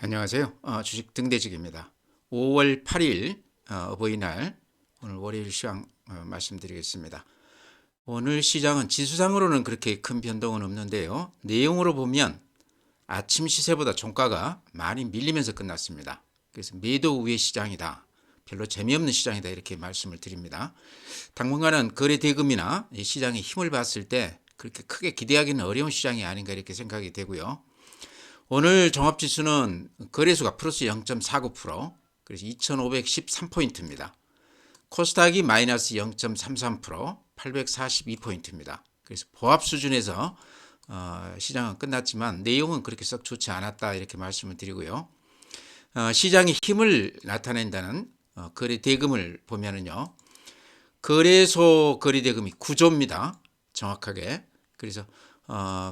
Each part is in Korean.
안녕하세요. 주식 등대직입니다. 5월 8일 어버이날 오늘 월요일 시황 말씀드리겠습니다. 오늘 시장은 지수상으로는 그렇게 큰 변동은 없는데요. 내용으로 보면 아침 시세보다 종가가 많이 밀리면서 끝났습니다. 그래서 매도 우회 시장이다. 별로 재미없는 시장이다 이렇게 말씀을 드립니다. 당분간은 거래 대금이나 시장의 힘을 봤을 때 그렇게 크게 기대하기는 어려운 시장이 아닌가 이렇게 생각이 되고요. 오늘 종합지수는 거래소가 플러스 0.49%, 그래서 2513포인트입니다. 코스닥이 마이너스 0.33%, 842포인트입니다. 그래서 보합 수준에서 시장은 끝났지만 내용은 그렇게 썩 좋지 않았다 이렇게 말씀을 드리고요. 시장의 힘을 나타낸다는 거래 대금을 보면은요. 거래소 거래 대금이 9조입니다. 정확하게. 그래서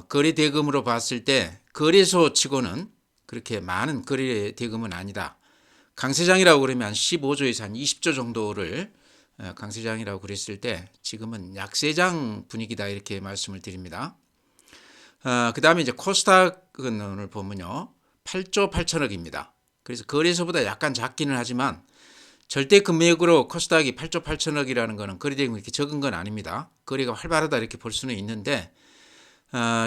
거래 대금으로 봤을 때 거래소 치고는 그렇게 많은 거래 대금은 아니다. 강세장이라고 그러면 15조에서 한 20조 정도를 강세장이라고 그랬을 때 지금은 약세장 분위기다 이렇게 말씀을 드립니다. 그 다음에 이제 코스닥은 오늘 보면요. 8조 8천억입니다. 그래서 거래소보다 약간 작기는 하지만 절대 금액으로 코스닥이 8조 8천억이라는 것은 거래 대금이 이렇게 적은 건 아닙니다. 거래가 활발하다 이렇게 볼 수는 있는데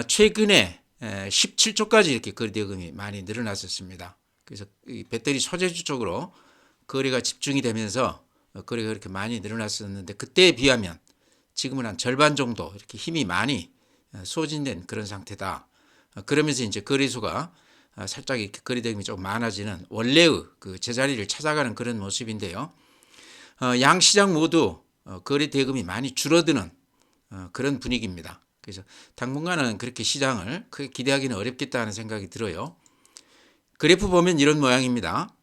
최근에 17조까지 이렇게 거래 대금이 많이 늘어났었습니다. 그래서 이 배터리 소재주 쪽으로 거래가 집중이 되면서 거래가 그렇게 많이 늘어났었는데 그때에 비하면 지금은 한 절반 정도 이렇게 힘이 많이 소진된 그런 상태다. 그러면서 이제 거래소가 살짝 이렇게 거래 대금이 좀 많아지는 원래의 그 제자리를 찾아가는 그런 모습인데요. 양 시장 모두 거래 대금이 많이 줄어드는 그런 분위기입니다. 그래서 당분간은 그렇게 시장을 크게 기대하기는 어렵겠다 하는 생각이 들어요. 그래프 보면 이런 모양입니다.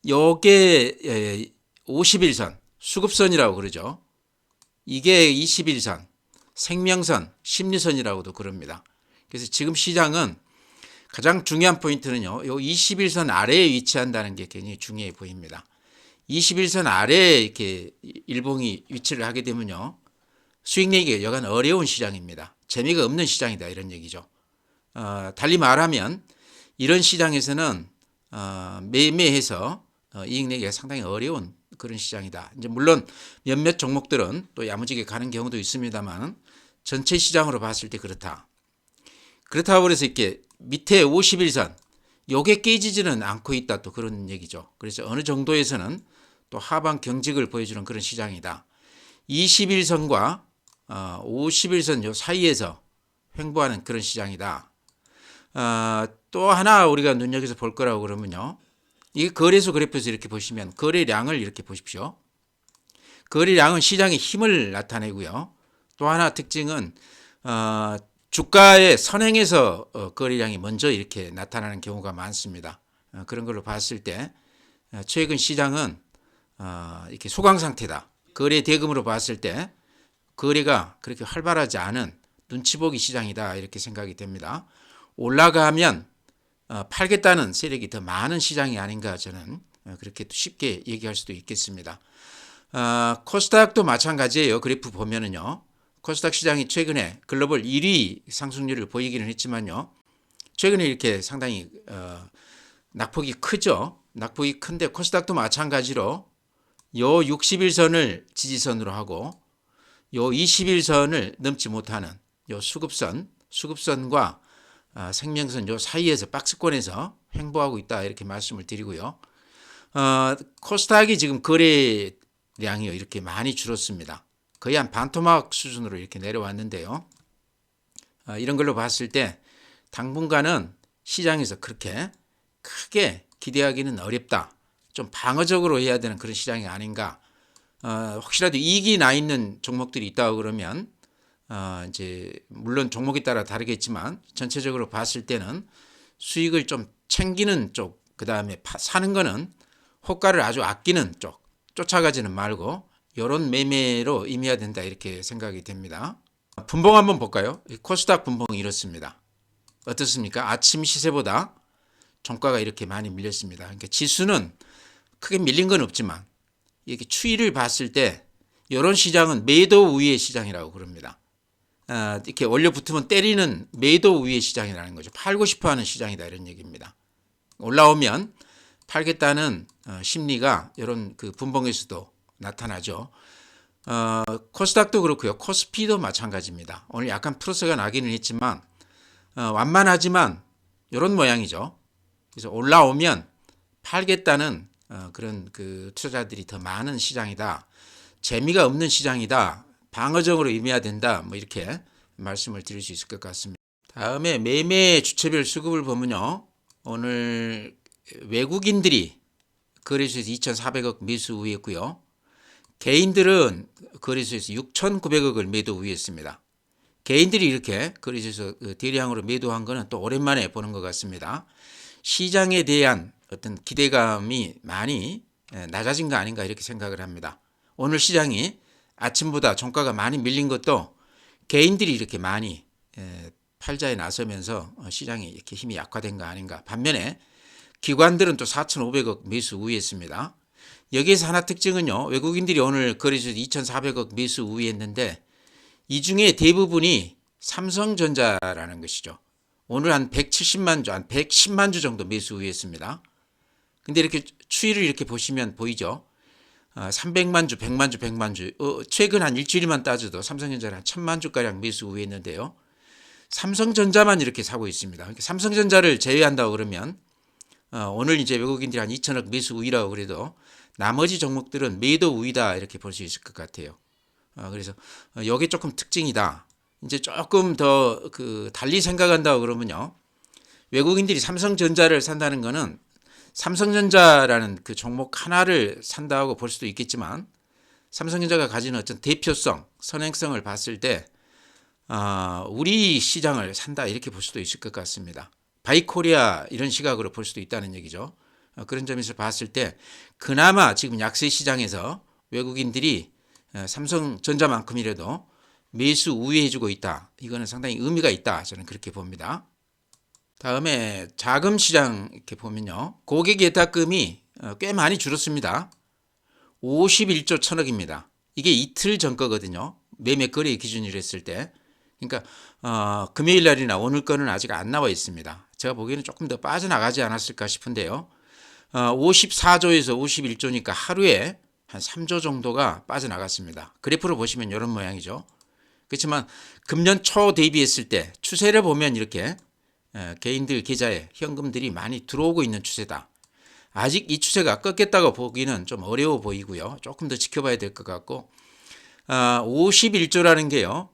요게 50일선, 수급선이라고 그러죠. 이게 21선, 생명선, 심리선이라고도 그럽니다. 그래서 지금 시장은 가장 중요한 포인트는요. 요 21선 아래에 위치한다는 게 굉장히 중요해 보입니다. 21선 아래에 이렇게 일봉이 위치를 하게 되면요. 수익 내기가 여간 어려운 시장입니다. 재미가 없는 시장이다 이런 얘기죠. 달리 말하면 이런 시장에서는 매매해서 이익 내기가 상당히 어려운 그런 시장이다. 이제 물론 몇몇 종목들은 또 야무지게 가는 경우도 있습니다만 전체 시장으로 봤을 때 그렇다. 그렇다고 해서 이렇게 밑에 51선 요게 깨지지는 않고 있다 또 그런 얘기죠. 그래서 어느 정도에서는 또 하방 경직을 보여주는 그런 시장이다. 21선과 51선 요 사이에서 횡보하는 그런 시장이다. 또 하나 우리가 눈여겨서 볼 거라고 그러면요. 이 거래소 그래프에서 이렇게 보시면 거래량을 이렇게 보십시오. 거래량은 시장의 힘을 나타내고요. 또 하나 특징은 주가의 선행에서 거래량이 먼저 이렇게 나타나는 경우가 많습니다. 그런 걸로 봤을 때 최근 시장은 이렇게 소강 상태다. 거래 대금으로 봤을 때 거래가 그렇게 활발하지 않은 눈치 보기 시장이다 이렇게 생각이 됩니다. 올라가면 팔겠다는 세력이 더 많은 시장이 아닌가 저는 그렇게 쉽게 얘기할 수도 있겠습니다. 코스닥도 마찬가지예요. 그래프 보면은요. 코스닥 시장이 최근에 글로벌 1위 상승률을 보이기는 했지만요. 최근에 이렇게 상당히 낙폭이 크죠. 낙폭이 큰데 코스닥도 마찬가지로 요 60일선을 지지선으로 하고 요 21선을 넘지 못하는 요 수급선과 생명선 요 사이에서 박스권에서 횡보하고 있다 이렇게 말씀을 드리고요. 코스닥이 지금 거래량이 이렇게 많이 줄었습니다. 거의 한 반토막 수준으로 이렇게 내려왔는데요. 이런 걸로 봤을 때 당분간은 시장에서 그렇게 크게 기대하기는 어렵다. 좀 방어적으로 해야 되는 그런 시장이 아닌가. 혹시라도 이익이 나 있는 종목들이 있다고 그러면 이제 물론 종목에 따라 다르겠지만 전체적으로 봤을 때는 수익을 좀 챙기는 쪽, 그 다음에 사는 거는 호가를 아주 아끼는 쪽, 쫓아가지는 말고 이런 매매로 임해야 된다 이렇게 생각이 됩니다. 분봉 한번 볼까요? 코스닥 분봉이 이렇습니다. 어떻습니까? 아침 시세보다 종가가 이렇게 많이 밀렸습니다. 그러니까 지수는 크게 밀린 건 없지만 이렇게 추이를 봤을 때 이런 시장은 매도 우위의 시장이라고 그럽니다. 이렇게 올려 붙으면 때리는 매도 우위의 시장이라는 거죠. 팔고 싶어하는 시장이다 이런 얘기입니다. 올라오면 팔겠다는 심리가 이런 그 분봉에서도 나타나죠. 코스닥도 그렇고요. 코스피도 마찬가지입니다. 오늘 약간 플러스가 나기는 했지만 완만하지만 이런 모양이죠. 그래서 올라오면 팔겠다는 그런 그 투자자들이 더 많은 시장이다. 재미가 없는 시장이다. 방어적으로 임해야 된다. 뭐 이렇게 말씀을 드릴 수 있을 것 같습니다. 다음에 매매 주체별 수급을 보면요. 오늘 외국인들이 거래소에서 2,400억 매수 우위했고요. 개인들은 거래소에서 6,900억을 매도 우위했습니다. 개인들이 이렇게 거래소에서 대량으로 매도한 것은 또 오랜만에 보는 것 같습니다. 시장에 대한 어떤 기대감이 많이 낮아진 거 아닌가 이렇게 생각을 합니다. 오늘 시장이 아침보다 종가가 많이 밀린 것도 개인들이 이렇게 많이 팔자에 나서면서 시장이 이렇게 힘이 약화된 거 아닌가. 반면에 기관들은 또 4,500억 매수 우위했습니다. 여기에서 하나 특징은요. 외국인들이 오늘 거래소에서 2,400억 매수 우위했는데 이 중에 대부분이 삼성전자라는 것이죠. 오늘 한 170만 주, 한 110만 주 정도 매수 우위했습니다. 근데 이렇게 추이를 이렇게 보시면 보이죠. 300만 주, 100만 주, 100만 주. 최근 한 일주일만 따져도 삼성전자는 한 1000만 주가량 매수 우위했는데요. 삼성전자만 이렇게 사고 있습니다. 삼성전자를 제외한다고 그러면 오늘 이제 외국인들이 한 2천억 매수 우위라고 그래도 나머지 종목들은 매도 우위다 이렇게 볼 수 있을 것 같아요. 그래서 이게 조금 특징이다. 이제 조금 더 달리 생각한다고 그러면요. 외국인들이 삼성전자를 산다는 거는 삼성전자라는 그 종목 하나를 산다고 볼 수도 있겠지만 삼성전자가 가지는 어떤 대표성, 선행성을 봤을 때 우리 시장을 산다 이렇게 볼 수도 있을 것 같습니다. 바이코리아 이런 시각으로 볼 수도 있다는 얘기죠. 그런 점에서 봤을 때 그나마 지금 약세 시장에서 외국인들이 삼성전자만큼이라도 매수 우위해주고 있다. 이거는 상당히 의미가 있다. 저는 그렇게 봅니다. 다음에 자금 시장 이렇게 보면요. 고객 예탁금이 꽤 많이 줄었습니다. 51조 천억입니다. 이게 이틀 전 거거든요. 매매 거래 기준으로 했을 때. 그러니까 금요일 날이나 오늘 거는 아직 안 나와 있습니다. 제가 보기에는 조금 더 빠져나가지 않았을까 싶은데요. 54조에서 51조니까 하루에 한 3조 정도가 빠져나갔습니다. 그래프로 보시면 이런 모양이죠. 그렇지만 금년 초 대비했을 때 추세를 보면 이렇게 개인들 계좌에 현금들이 많이 들어오고 있는 추세다. 아직 이 추세가 꺾였다고 보기는 좀 어려워 보이고요. 조금 더 지켜봐야 될 것 같고 51조라는 게요.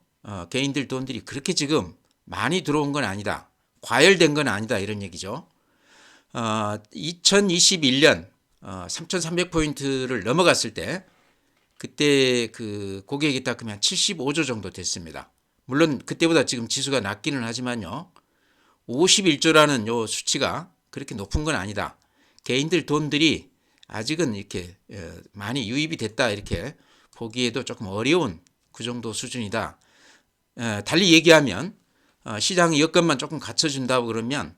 개인들 돈들이 그렇게 지금 많이 들어온 건 아니다. 과열된 건 아니다. 이런 얘기죠. 2021년 3,300포인트를 넘어갔을 때 그때 그 고객 예탁금이 한 75조 정도 됐습니다. 물론 그때보다 지금 지수가 낮기는 하지만요. 51조라는 요 수치가 그렇게 높은 건 아니다. 개인들 돈들이 아직은 이렇게 많이 유입이 됐다 이렇게 보기에도 조금 어려운 그 정도 수준이다. 달리 얘기하면 시장의 여건만 조금 갖춰준다고 그러면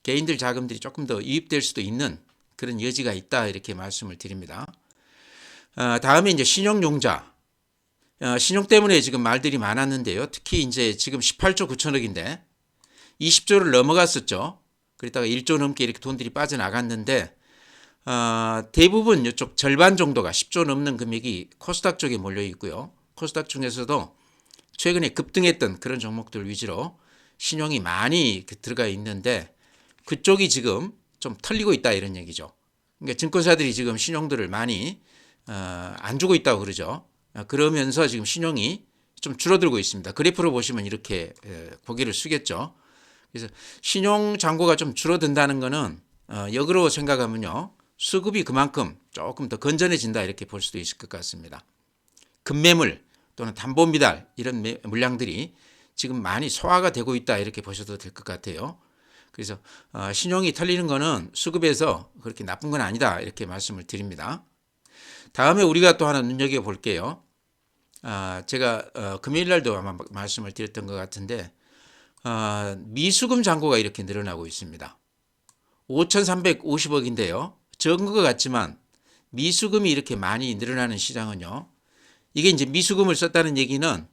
개인들 자금들이 조금 더 유입될 수도 있는 그런 여지가 있다 이렇게 말씀을 드립니다. 다음에 이제 신용융자. 신용 때문에 지금 말들이 많았는데요. 특히 이제 지금 18조 9천억인데 20조를 넘어갔었죠. 그러다가 1조 넘게 이렇게 돈들이 빠져나갔는데 대부분 이쪽 절반 정도가 10조 넘는 금액이 코스닥 쪽에 몰려 있고요. 코스닥 중에서도 최근에 급등했던 그런 종목들 위주로 신용이 많이 들어가 있는데 그쪽이 지금 좀 털리고 있다 이런 얘기죠. 그러니까 증권사들이 지금 신용들을 많이 안 주고 있다고 그러죠. 그러면서 지금 신용이 좀 줄어들고 있습니다. 그래프로 보시면 이렇게 고개를 숙였죠. 그래서 신용 잔고가 좀 줄어든다는 것은 역으로 생각하면요. 수급이 그만큼 조금 더 건전해진다 이렇게 볼 수도 있을 것 같습니다. 급매물 또는 담보미달 이런 물량들이 지금 많이 소화가 되고 있다 이렇게 보셔도 될 것 같아요. 그래서 신용이 털리는 것은 수급에서 그렇게 나쁜 건 아니다 이렇게 말씀을 드립니다. 다음에 우리가 또 하나 눈여겨볼게요. 제가 금요일 날도 아마 말씀을 드렸던 것 같은데 미수금 잔고가 이렇게 늘어나고 있습니다. 5,350억인데요. 적은 것 같지만 미수금이 이렇게 많이 늘어나는 시장은요. 이게 이제 미수금을 썼다는 얘기는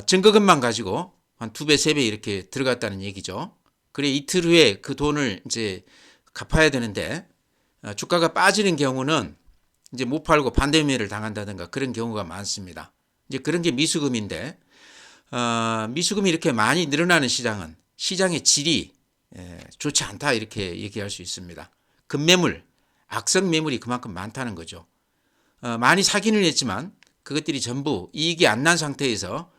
증거금만 가지고 한 2배, 3배 이렇게 들어갔다는 얘기죠. 그래 이틀 후에 그 돈을 이제 갚아야 되는데 주가가 빠지는 경우는 이제 못 팔고 반대 매매를 당한다든가 그런 경우가 많습니다. 이제 그런 게 미수금인데 미수금이 이렇게 많이 늘어나는 시장은 시장의 질이 좋지 않다 이렇게 얘기할 수 있습니다. 급매물, 악성 매물이 그만큼 많다는 거죠. 많이 사기는 했지만 그것들이 전부 이익이 안 난 상태에서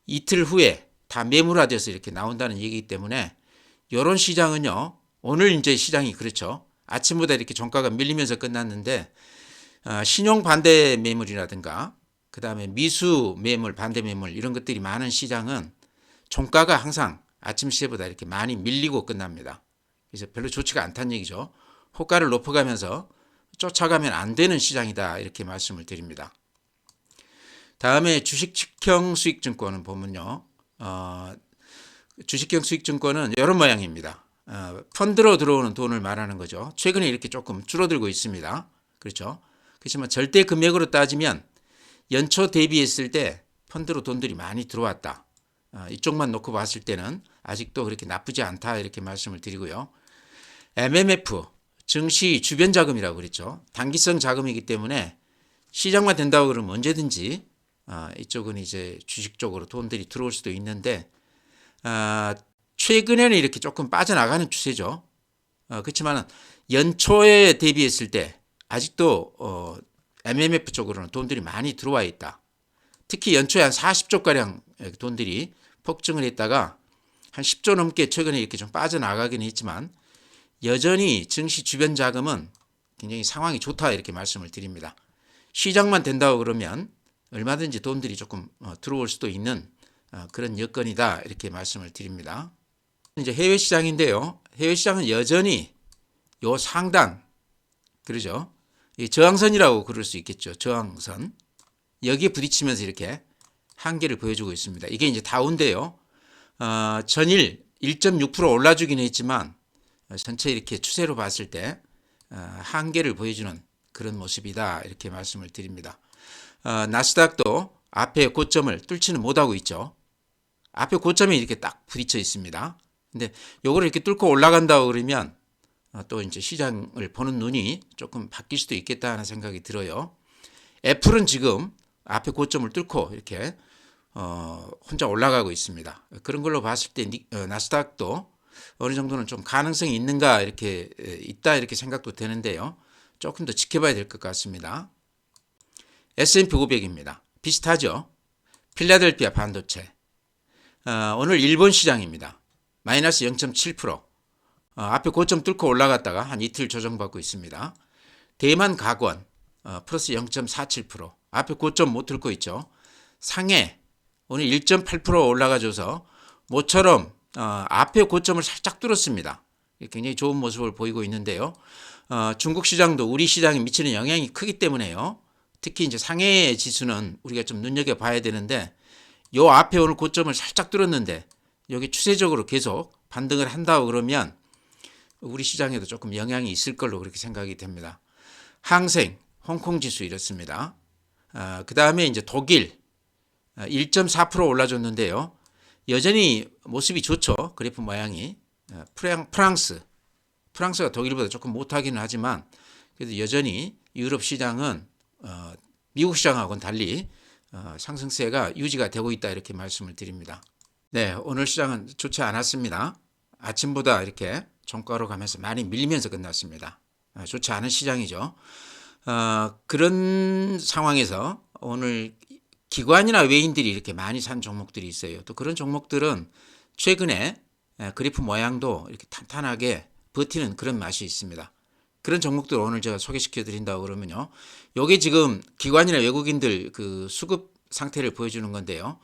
이틀 후에 다 매물화돼서 이렇게 나온다는 얘기이기 때문에 이런 시장은요. 오늘 이제 시장이 그렇죠. 아침보다 이렇게 종가가 밀리면서 끝났는데 신용 반대 매물이라든가 그다음에 미수 매물, 반대 매물 이런 것들이 많은 시장은 종가가 항상 아침 시세보다 이렇게 많이 밀리고 끝납니다. 그래서 별로 좋지가 않다는 얘기죠. 호가를 높여가면서 쫓아가면 안 되는 시장이다 이렇게 말씀을 드립니다. 다음에 주식형 수익증권은 보면요. 주식형 수익증권은 이런 모양입니다. 펀드로 들어오는 돈을 말하는 거죠. 최근에 이렇게 조금 줄어들고 있습니다. 그렇죠. 그렇지만 절대 금액으로 따지면 연초 대비했을 때 펀드로 돈들이 많이 들어왔다. 이쪽만 놓고 봤을 때는 아직도 그렇게 나쁘지 않다 이렇게 말씀을 드리고요. MMF, 증시 주변 자금이라고 그랬죠. 단기성 자금이기 때문에 시장만 된다고 그러면 언제든지 이쪽은 이제 주식 쪽으로 돈들이 들어올 수도 있는데 최근에는 이렇게 조금 빠져나가는 추세죠. 그렇지만 연초에 대비했을 때 아직도 MMF 쪽으로는 돈들이 많이 들어와 있다. 특히 연초에 한 40조 가량 돈들이 폭증을 했다가 한 10조 넘게 최근에 이렇게 좀 빠져나가긴 했지만 여전히 증시 주변 자금은 굉장히 상황이 좋다 이렇게 말씀을 드립니다. 시장만 된다고 그러면 얼마든지 돈들이 조금 들어올 수도 있는 그런 여건이다 이렇게 말씀을 드립니다. 이제 해외 시장인데요. 해외 시장은 여전히 요 상단 그러죠. 이 저항선이라고 그럴 수 있겠죠. 저항선 여기에 부딪히면서 이렇게 한계를 보여주고 있습니다. 이게 이제 다운데요. 전일 1.6% 올라주긴 했지만 전체 이렇게 추세로 봤을 때 한계를 보여주는 그런 모습이다 이렇게 말씀을 드립니다. 나스닥도 앞에 고점을 뚫지는 못하고 있죠. 앞에 고점이 이렇게 딱 부딪혀 있습니다. 근데 요거를 이렇게 뚫고 올라간다고 그러면 또 이제 시장을 보는 눈이 조금 바뀔 수도 있겠다 하는 생각이 들어요. 애플은 지금 앞에 고점을 뚫고 이렇게 혼자 올라가고 있습니다. 그런 걸로 봤을 때 나스닥도 어느 정도는 좀 가능성이 있는가 이렇게 있다 이렇게 생각도 되는데요. 조금 더 지켜봐야 될 것 같습니다. S&P 500입니다. 비슷하죠. 필라델피아 반도체. 오늘 일본 시장입니다. 마이너스 0.7%. 앞에 고점 뚫고 올라갔다가 한 이틀 조정받고 있습니다. 대만 가권 플러스 0.47%. 앞에 고점 못 뚫고 있죠. 상해 오늘 1.8% 올라가줘서 모처럼 앞에 고점을 살짝 뚫었습니다. 굉장히 좋은 모습을 보이고 있는데요. 중국 시장도 우리 시장에 미치는 영향이 크기 때문에요. 특히 이제 상해 지수는 우리가 좀 눈여겨봐야 되는데 요 앞에 오늘 고점을 살짝 뚫었는데 여기 추세적으로 계속 반등을 한다고 그러면 우리 시장에도 조금 영향이 있을 걸로 그렇게 생각이 됩니다. 항생, 홍콩 지수 이렇습니다. 그 다음에 이제 독일 1.4% 올라줬는데요. 여전히 모습이 좋죠. 그래프 모양이. 프랑스가 독일보다 조금 못하기는 하지만 그래도 여전히 유럽 시장은 미국 시장하고는 달리 상승세가 유지가 되고 있다 이렇게 말씀을 드립니다. 네, 오늘 시장은 좋지 않았습니다. 아침보다 이렇게 종가로 가면서 많이 밀리면서 끝났습니다. 좋지 않은 시장이죠. 그런 상황에서 오늘 기관이나 외인들이 이렇게 많이 산 종목들이 있어요. 또 그런 종목들은 최근에 그래프 모양도 이렇게 탄탄하게 버티는 그런 맛이 있습니다. 그런 종목들 오늘 제가 소개시켜 드린다고 그러면요. 요게 지금 기관이나 외국인들 그 수급 상태를 보여주는 건데요.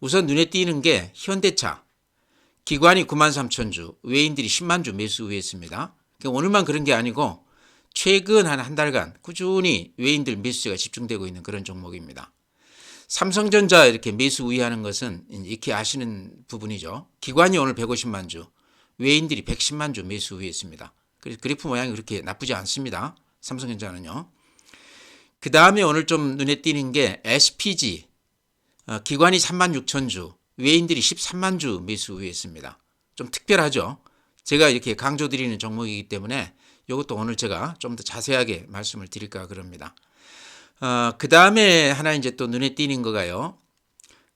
우선 눈에 띄는 게 현대차. 기관이 93,000주, 외인들이 10만 주 매수 우회했습니다. 오늘만 그런 게 아니고 최근 한 달간 꾸준히 외인들 매수세가 집중되고 있는 그런 종목입니다. 삼성전자 이렇게 매수 우회하는 것은 이렇게 아시는 부분이죠. 기관이 오늘 150만 주, 외인들이 110만 주 매수 우회했습니다. 그래서 그래프 모양이 그렇게 나쁘지 않습니다. 삼성전자는요. 그 다음에 오늘 좀 눈에 띄는 게 SPG, 기관이 36,000주, 외인들이 13만 주 매수 우회했습니다. 좀 특별하죠. 제가 이렇게 강조드리는 종목이기 때문에 이것도 오늘 제가 좀 더 자세하게 말씀을 드릴까 그럽니다. 그 다음에 하나 이제 또 눈에 띄는 거가요.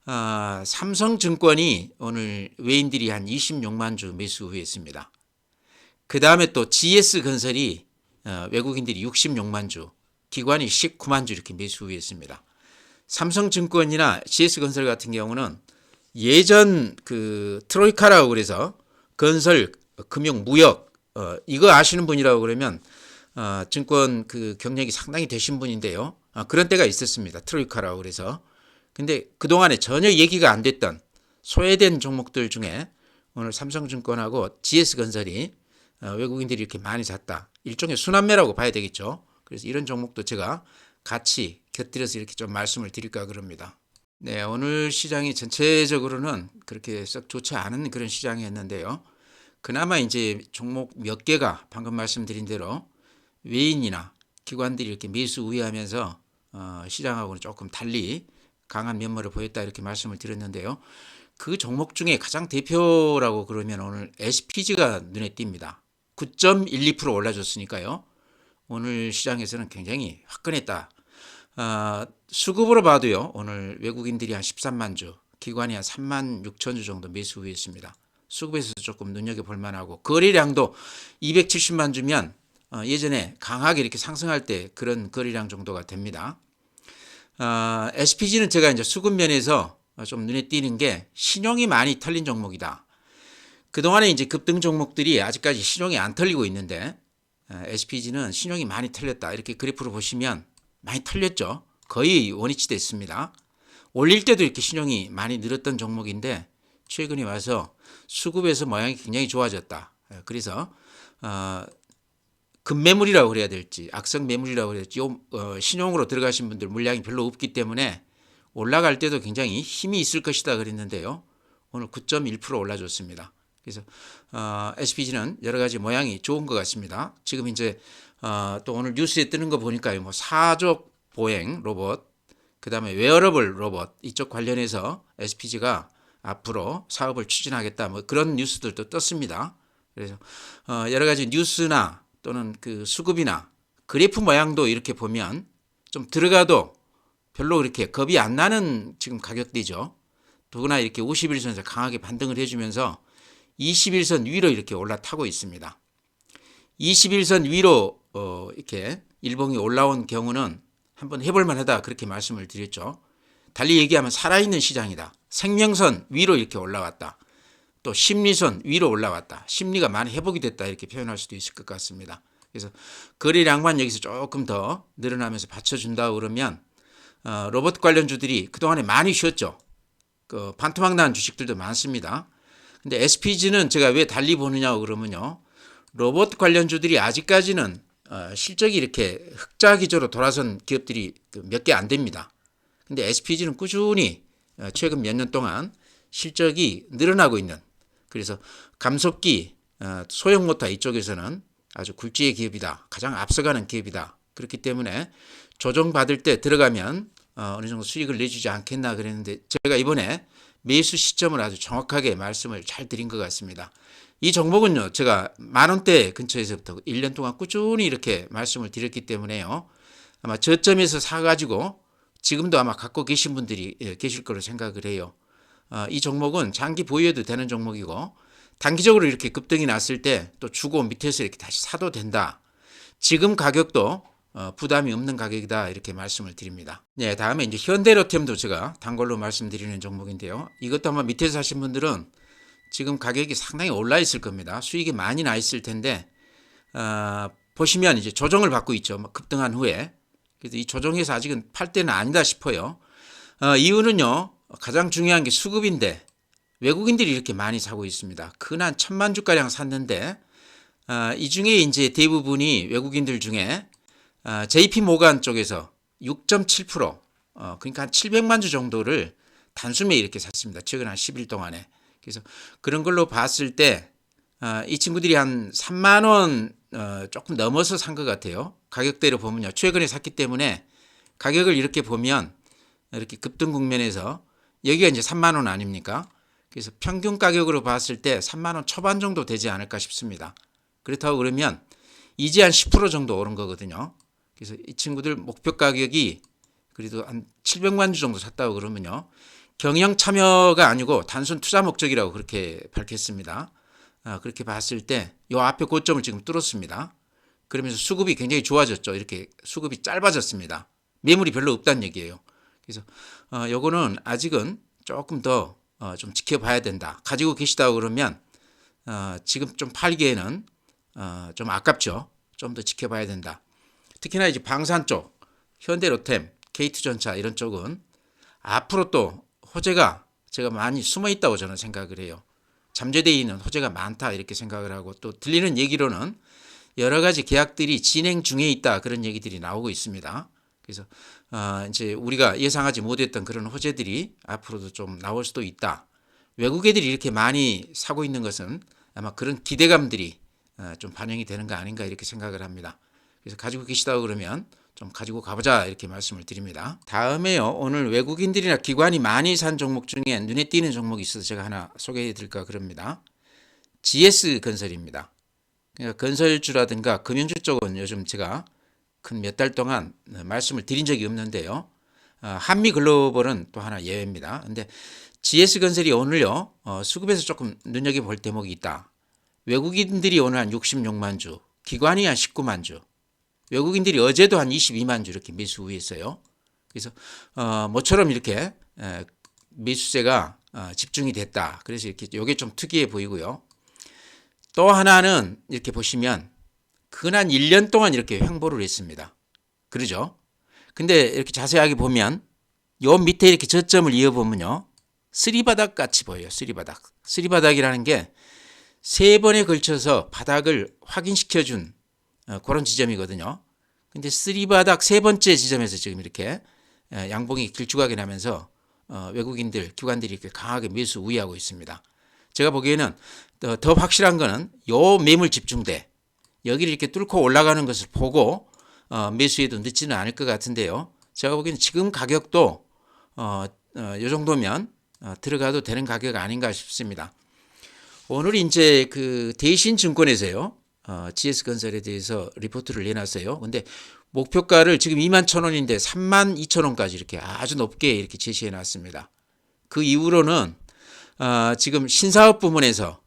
삼성증권이 오늘 외인들이 한 26만 주 매수 후했습니다. 그 다음에 또 GS건설이 외국인들이 66만 주, 기관이 19만 주 이렇게 매수 후했습니다. 삼성증권이나 GS건설 같은 경우는 예전 그 트로이카라고 그래서 건설, 금융, 무역 이거 아시는 분이라고 그러면 증권 그 경력이 상당히 되신 분인데요. 그런 때가 있었습니다. 트로이카라고 그래서. 근데 그동안에 전혀 얘기가 안 됐던 소외된 종목들 중에 오늘 삼성증권하고 GS건설이 외국인들이 이렇게 많이 샀다. 일종의 순환매라고 봐야 되겠죠. 그래서 이런 종목도 제가 같이 곁들여서 이렇게 좀 말씀을 드릴까 그럽니다. 네, 오늘 시장이 전체적으로는 그렇게 썩 좋지 않은 그런 시장이었는데요. 그나마 이제 종목 몇 개가 방금 말씀드린 대로 외인이나 기관들이 이렇게 매수 우회하면서 시장하고는 조금 달리 강한 면모를 보였다 이렇게 말씀을 드렸는데요. 그 종목 중에 가장 대표라고 그러면 오늘 SPG가 눈에 띕니다. 9.12% 올라줬으니까요. 오늘 시장에서는 굉장히 화끈했다. 수급으로 봐도요. 오늘 외국인들이 한 13만 주, 기관이 한 3만 6천 주 정도 매수 후했습니다. 수급에서 조금 눈여겨볼 만하고 거래량도 270만 주면 예전에 강하게 이렇게 상승할 때 그런 거래량 정도가 됩니다. SPG는 제가 이제 수급 면에서 좀 눈에 띄는 게 신용이 많이 털린 종목이다. 그동안에 이제 급등 종목들이 아직까지 신용이 안 털리고 있는데 SPG는 신용이 많이 털렸다. 이렇게 그래프로 보시면 많이 털렸죠. 거의 원위치 됐습니다. 올릴 때도 이렇게 신용이 많이 늘었던 종목인데 최근에 와서 수급에서 모양이 굉장히 좋아졌다. 그래서 급매물이라고 그래야 될지 악성 매물이라고 그래야 될지 신용으로 들어가신 분들 물량이 별로 없기 때문에 올라갈 때도 굉장히 힘이 있을 것이다 그랬는데요. 오늘 9.1% 올라줬습니다. 그래서 SPG는 여러 가지 모양이 좋은 것 같습니다. 지금 이제 또 오늘 뉴스에 뜨는 거 보니까요. 뭐 사족 보행 로봇, 그 다음에 웨어러블 로봇 이쪽 관련해서 SPG가 앞으로 사업을 추진하겠다 뭐 그런 뉴스들도 떴습니다. 그래서 여러 가지 뉴스나 또는 그 수급이나 그래프 모양도 이렇게 보면 좀 들어가도 별로 그렇게 겁이 안 나는 지금 가격대죠. 더구나 이렇게 51선에서 강하게 반등을 해주면서 21선 위로 이렇게 올라타고 있습니다. 21선 위로 이렇게 일봉이 올라온 경우는 한번 해볼 만하다 그렇게 말씀을 드렸죠. 달리 얘기하면 살아있는 시장이다. 생명선 위로 이렇게 올라왔다. 또 심리선 위로 올라왔다. 심리가 많이 회복이 됐다 이렇게 표현할 수도 있을 것 같습니다. 그래서 거래량만 여기서 조금 더 늘어나면서 받쳐준다 그러면 로봇 관련주들이 그동안에 많이 쉬었죠. 그 반토막 난 주식들도 많습니다. 근데 SPG는 제가 왜 달리 보느냐 그러면요. 로봇 관련주들이 아직까지는 실적이 이렇게 흑자 기조로 돌아선 기업들이 몇 개 안 됩니다. 근데 SPG는 꾸준히 최근 몇 년 동안 실적이 늘어나고 있는, 그래서 감속기, 소형 모터 이쪽에서는 아주 굴지의 기업이다. 가장 앞서가는 기업이다. 그렇기 때문에 조정받을 때 들어가면 어느 정도 수익을 내주지 않겠나 그랬는데 제가 이번에 매수 시점을 아주 정확하게 말씀을 잘 드린 것 같습니다. 이 종목은요, 제가 만원대 근처에서부터 1년 동안 꾸준히 이렇게 말씀을 드렸기 때문에요. 아마 저점에서 사가지고 지금도 아마 갖고 계신 분들이 계실 거로 생각을 해요. 이 종목은 장기 보유해도 되는 종목이고 단기적으로 이렇게 급등이 났을 때 또 주고 밑에서 이렇게 다시 사도 된다. 지금 가격도 부담이 없는 가격이다 이렇게 말씀을 드립니다. 네, 다음에 이제 현대로템도 제가 단골로 말씀드리는 종목인데요. 이것도 아마 밑에서 사신 분들은 지금 가격이 상당히 올라 있을 겁니다. 수익이 많이 나 있을 텐데 보시면 이제 조정을 받고 있죠. 급등한 후에. 그래서 이 조정에서 아직은 팔 때는 아니다 싶어요. 이유는요. 가장 중요한 게 수급인데 외국인들이 이렇게 많이 사고 있습니다. 근한 1000만 주가량 샀는데 이 중에 이제 대부분이 외국인들 중에 JP 모간 쪽에서 6.7% 그러니까 한 700만 주 정도를 단숨에 이렇게 샀습니다. 최근 한 10일 동안에. 그래서 그런 걸로 봤을 때 이 친구들이 한 3만 원 조금 넘어서 산 것 같아요. 가격대로 보면요. 최근에 샀기 때문에 가격을 이렇게 보면 이렇게 급등 국면에서 여기가 이제 3만 원 아닙니까? 그래서 평균 가격으로 봤을 때 3만 원 초반 정도 되지 않을까 싶습니다. 그렇다고 그러면 이제 한 10% 정도 오른 거거든요. 그래서 이 친구들 목표 가격이 그래도 한 700만 주 정도 샀다고 그러면요. 경영 참여가 아니고 단순 투자 목적이라고 그렇게 밝혔습니다. 그렇게 봤을 때 이 앞에 고점을 지금 뚫었습니다. 그러면서 수급이 굉장히 좋아졌죠. 이렇게 수급이 짧아졌습니다. 매물이 별로 없다는 얘기예요. 그래서 요거는 아직은 조금 더 좀 지켜봐야 된다. 가지고 계시다고 그러면 지금 좀 팔기에는 좀 아깝죠. 좀 더 지켜봐야 된다. 특히나 이제 방산 쪽, 현대로템, KT전차 이런 쪽은 앞으로 또 호재가 제가 많이 숨어 있다고 저는 생각을 해요. 잠재되어 있는 호재가 많다 이렇게 생각을 하고, 또 들리는 얘기로는 여러 가지 계약들이 진행 중에 있다 그런 얘기들이 나오고 있습니다. 그래서 이제 우리가 예상하지 못했던 그런 호재들이 앞으로도 좀 나올 수도 있다. 외국 애들이 이렇게 많이 사고 있는 것은 아마 그런 기대감들이 좀 반영이 되는 거 아닌가 이렇게 생각을 합니다. 그래서 가지고 계시다고 그러면 좀 가지고 가보자 이렇게 말씀을 드립니다. 다음에요. 오늘 외국인들이나 기관이 많이 산 종목 중에 눈에 띄는 종목이 있어서 제가 하나 소개해 드릴까 그럽니다. GS건설입니다. 그러니까 건설주라든가 금융주 쪽은 요즘 제가 큰 몇 달 동안 말씀을 드린 적이 없는데요. 한미글로벌은 또 하나 예외입니다. 근데 GS건설이 오늘요 수급에서 조금 눈여겨볼 대목이 있다. 외국인들이 오늘 한 66만 주, 기관이 한 19만 주, 외국인들이 어제도 한 22만 주 이렇게 매수 우위했어요. 그래서 모처럼 이렇게 매수세가 집중이 됐다. 그래서 이렇게 이게 좀 특이해 보이고요. 또 하나는 이렇게 보시면 근한 1년 동안 이렇게 횡보를 했습니다. 그러죠? 근데 이렇게 자세하게 보면 요 밑에 이렇게 저점을 이어보면요. 쓰리바닥 같이 보여요. 쓰리바닥. 쓰리바닥이라는 게 세 번에 걸쳐서 바닥을 확인시켜준 그런 지점이거든요. 근데 쓰리바닥 세 번째 지점에서 지금 이렇게 양봉이 길쭉하게 나면서 외국인들, 기관들이 이렇게 강하게 매수 우위하고 있습니다. 제가 보기에는 더 확실한 거는 요 매물 집중대 여기를 이렇게 뚫고 올라가는 것을 보고 매수해도 늦지는 않을 것 같은데요. 제가 보기에는 지금 가격도 요 정도면 들어가도 되는 가격 아닌가 싶습니다. 오늘 이제 그 대신증권에서요 GS건설에 대해서 리포트를 내놨어요. 근데 목표가를 지금 21,000원인데 32,000원까지 이렇게 아주 높게 이렇게 제시해 놨습니다. 그 이후로는 지금 신사업 부문에서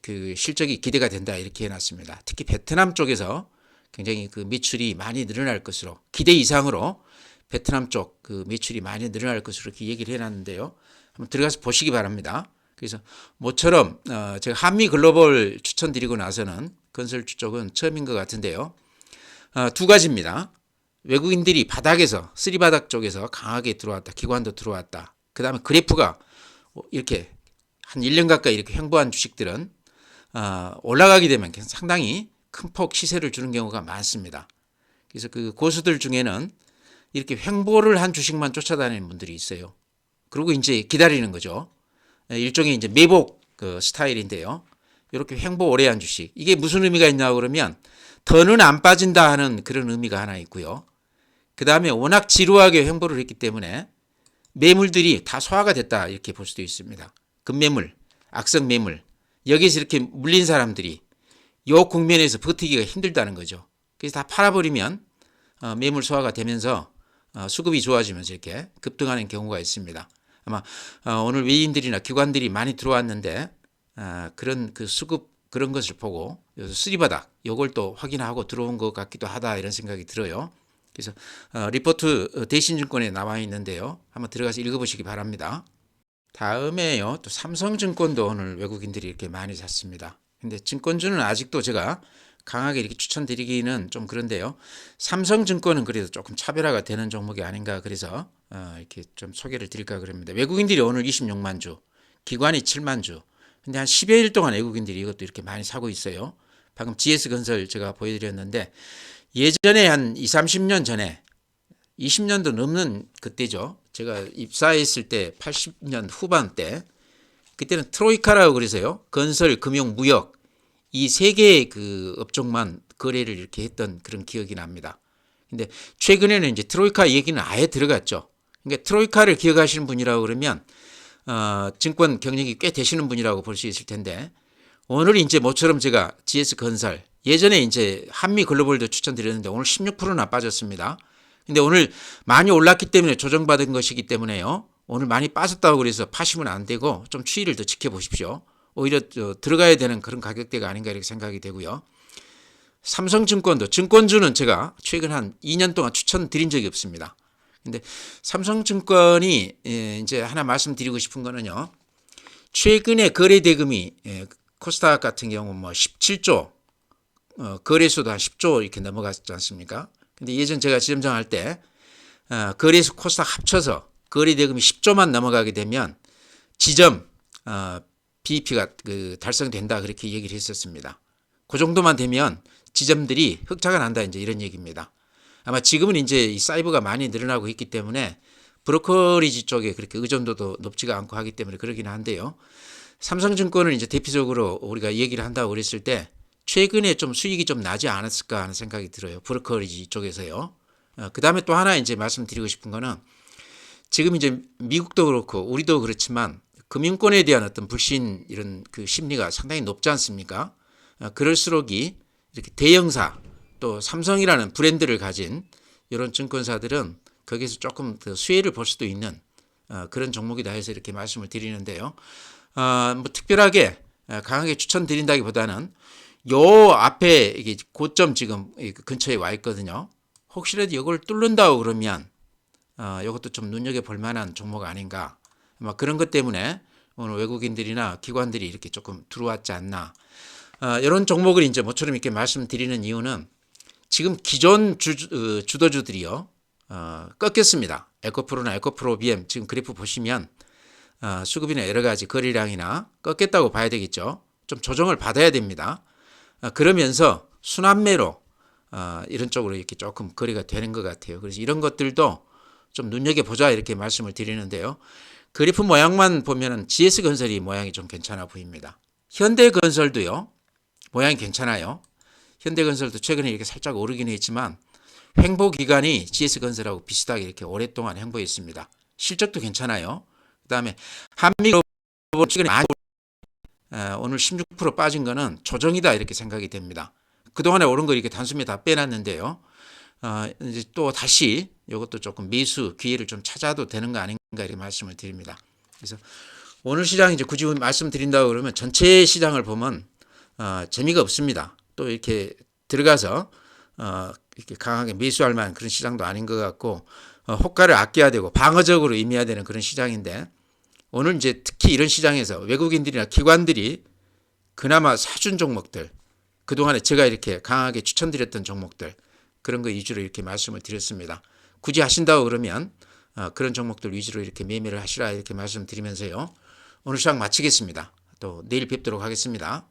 그 실적이 기대가 된다 이렇게 해놨습니다. 특히 베트남 쪽에서 굉장히 그 매출이 많이 늘어날 것으로, 기대 이상으로 베트남 쪽 그 매출이 많이 늘어날 것으로 이렇게 얘기를 해놨는데요. 한번 들어가서 보시기 바랍니다. 그래서 모처럼 제가 한미글로벌 추천드리고 나서는 건설주 쪽은 처음인 것 같은데요. 두 가지입니다. 외국인들이 바닥에서 쓰리바닥 쪽에서 강하게 들어왔다. 기관도 들어왔다. 그 다음에 그래프가 이렇게 한 1년 가까이 이렇게 횡보한 주식들은 올라가게 되면 상당히 큰 폭 시세를 주는 경우가 많습니다. 그래서 그 고수들 중에는 이렇게 횡보를 한 주식만 쫓아다니는 분들이 있어요. 그리고 이제 기다리는 거죠. 일종의 이제 매복 그 스타일인데요. 이렇게 횡보 오래 한 주식. 이게 무슨 의미가 있냐 그러면 더는 안 빠진다 하는 그런 의미가 하나 있고요. 그 다음에 워낙 지루하게 횡보를 했기 때문에 매물들이 다 소화가 됐다 이렇게 볼 수도 있습니다. 급매물, 악성 매물. 여기서 이렇게 물린 사람들이 이 국면에서 버티기가 힘들다는 거죠. 그래서 다 팔아버리면 매물 소화가 되면서 수급이 좋아지면서 이렇게 급등하는 경우가 있습니다. 아마 오늘 외인들이나 기관들이 많이 들어왔는데 그런 그 수급 그런 것을 보고 쓰리바닥 요걸 또 확인하고 들어온 것 같기도 하다 이런 생각이 들어요. 그래서 리포트 대신증권에 나와 있는데요. 한번 들어가서 읽어보시기 바랍니다. 다음에요. 또 삼성증권도 오늘 외국인들이 이렇게 많이 샀습니다. 근데 증권주는 아직도 제가 강하게 이렇게 추천드리기는 좀 그런데요. 삼성증권은 그래도 조금 차별화가 되는 종목이 아닌가 그래서 이렇게 좀 소개를 드릴까 그럽니다. 외국인들이 오늘 26만 주, 기관이 7만 주. 근데 한 10여일 동안 외국인들이 이것도 이렇게 많이 사고 있어요. 방금 GS건설 제가 보여드렸는데 예전에 한 20, 30년 전에 20년도 넘는 그때죠. 제가 입사했을 때 80년 후반 때 그때는 트로이카라고 그래서요. 건설, 금융, 무역 이 세 개의 그 업종만 거래를 이렇게 했던 그런 기억이 납니다. 근데 최근에는 이제 트로이카 얘기는 아예 들어갔죠. 그러니까 트로이카를 기억하시는 분이라고 그러면 증권 경력이 꽤 되시는 분이라고 볼 수 있을 텐데 오늘 이제 모처럼 제가 GS건설 예전에 이제 한미글로벌도 추천드렸는데 오늘 16%나 빠졌습니다. 근데 오늘 많이 올랐기 때문에 조정받은 것이기 때문에요. 오늘 많이 빠졌다고 그래서 파시면 안 되고 좀 추이를 더 지켜보십시오. 오히려 들어가야 되는 그런 가격대가 아닌가 이렇게 생각이 되고요. 삼성증권도 증권주는 제가 최근 한 2년 동안 추천드린 적이 없습니다. 근데 삼성증권이 이제 하나 말씀드리고 싶은 거는요. 최근에 거래 대금이 코스닥 같은 경우 뭐 17조 거래소도 한 10조 이렇게 넘어갔지 않습니까? 근데 예전 제가 지점장할 때 거래소 코스닥 합쳐서 거래 대금이 10조만 넘어가게 되면 지점 BEP가 달성된다 그렇게 얘기를 했었습니다. 그 정도만 되면 지점들이 흑자가 난다 이제 이런 얘기입니다. 아마 지금은 이제 이 사이버가 많이 늘어나고 있기 때문에 브로커리지 쪽에 그렇게 의존도도 높지가 않고 하기 때문에 그러긴 한데요. 삼성증권은 이제 대표적으로 우리가 얘기를 한다고 그랬을 때 최근에 좀 수익이 좀 나지 않았을까 하는 생각이 들어요. 브로커리지 쪽에서요. 그 다음에 또 하나 이제 말씀드리고 싶은 거는 지금 이제 미국도 그렇고 우리도 그렇지만 금융권에 대한 어떤 불신 이런 그 심리가 상당히 높지 않습니까? 그럴수록이 이렇게 대형사 또 삼성이라는 브랜드를 가진 이런 증권사들은 거기서 조금 더 수혜를 볼 수도 있는 그런 종목이다 해서 이렇게 말씀을 드리는데요. 뭐 특별하게 강하게 추천드린다기보다는 요 앞에 이게 고점 지금 근처에 와 있거든요. 혹시라도 이걸 뚫는다고 그러면 이것도 좀 눈여겨볼 만한 종목 아닌가. 아마 그런 것 때문에 오늘 외국인들이나 기관들이 이렇게 조금 들어왔지 않나. 이런 종목을 이제 모처럼 이렇게 말씀드리는 이유는 지금 기존 주도주들이요. 꺾였습니다. 에코프로나 에코프로 BM 지금 그래프 보시면 수급이나 여러 가지 거래량이나 꺾였다고 봐야 되겠죠. 좀 조정을 받아야 됩니다. 그러면서 순환매로 이런 쪽으로 이렇게 조금 거래가 되는 것 같아요. 그래서 이런 것들도 좀 눈여겨보자 이렇게 말씀을 드리는데요. 그래프 모양만 보면은 GS건설이 모양이 좀 괜찮아 보입니다. 현대건설도요. 모양이 괜찮아요. 현대건설도 최근에 이렇게 살짝 오르긴 했지만 횡보 기간이 GS건설하고 비슷하게 이렇게 오랫동안 횡보했습니다. 실적도 괜찮아요. 그 다음에 한미글로벌 최근에 많이 오늘 16% 빠진 거는 조정이다 이렇게 생각이 됩니다. 그동안에 오른 거 이렇게 단숨에 다 빼놨는데요. 이제 또 다시 이것도 조금 매수 기회를 좀 찾아도 되는 거 아닌가 이렇게 말씀을 드립니다. 그래서 오늘 시장 이제 굳이 말씀드린다고 그러면 전체 시장을 보면 재미가 없습니다. 또 이렇게 들어가서 이렇게 강하게 매수할 만한 그런 시장도 아닌 것 같고 호가를 아껴야 되고 방어적으로 임해야 되는 그런 시장인데 오늘 이제 특히 이런 시장에서 외국인들이나 기관들이 그나마 사준 종목들 그동안에 제가 이렇게 강하게 추천드렸던 종목들 그런 거 위주로 이렇게 말씀을 드렸습니다. 굳이 하신다고 그러면 그런 종목들 위주로 이렇게 매매를 하시라 이렇게 말씀드리면서요. 오늘 시장 마치겠습니다. 또 내일 뵙도록 하겠습니다.